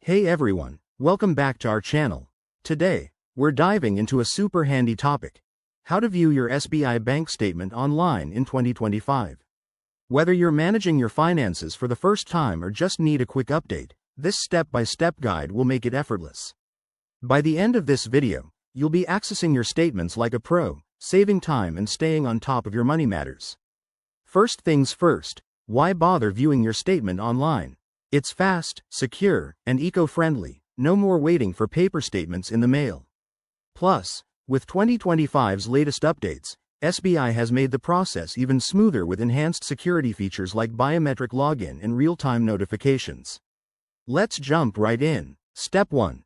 Hey everyone, welcome back to our channel. Today, we're diving into a super handy topic: how to view your SBI bank statement online in 2025. Whether you're managing your finances for the first time or just need a quick update, this step-by-step guide will make it effortless. By the end of this video, you'll be accessing your statements like a pro, saving time and staying on top of your money matters. First things first, why bother viewing your statement online? It's fast, secure, and eco-friendly. No more waiting for paper statements in the mail. Plus, with 2025's latest updates, SBI has made the process even smoother with enhanced security features like biometric login and real-time notifications. Let's jump right in. Step 1.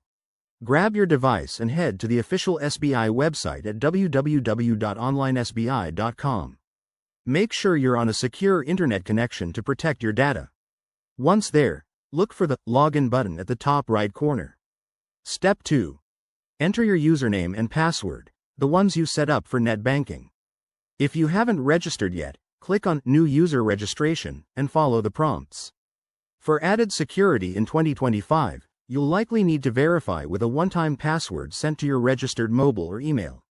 Grab your device and head to the official SBI website at www.onlinesbi.com. Make sure you're on a secure internet connection to protect your data. Once there, look for the Login button at the top right corner. Step 2. Enter your username and password, the ones you set up for net banking. If you haven't registered yet, click on New User Registration and follow the prompts. For added security in 2025, you'll likely need to verify with a one-time password sent to your registered mobile or email.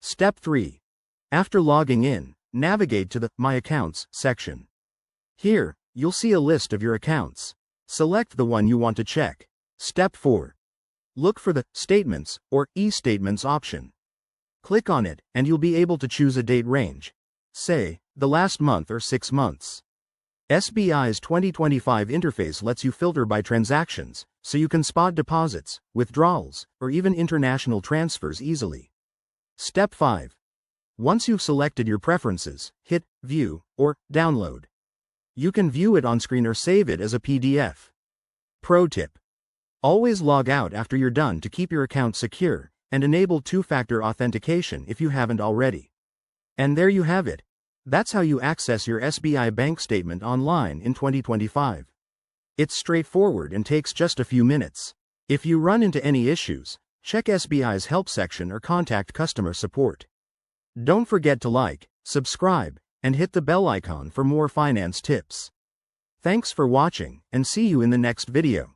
Step 3. After logging in, navigate to the My Accounts section. Here, you'll see a list of your accounts. Select the one you want to check. Step 4. Look for the Statements or e-Statements option. Click on it, and you'll be able to choose a date range. Say, the last month or 6 months. SBI's 2025 interface lets you filter by transactions, so you can spot deposits, withdrawals, or even international transfers easily. Step 5. Once you've selected your preferences, hit View or Download. You can view it on screen or save it as a PDF. Pro tip: always log out after you're done to keep your account secure, and enable two-factor authentication if you haven't already. And there you have it. That's how you access your SBI bank statement online in 2025. It's straightforward and takes just a few minutes. If you run into any issues, check SBI's help section or contact customer support. Don't forget to like, subscribe, and hit the bell icon for more finance tips. Thanks for watching, and see you in the next video.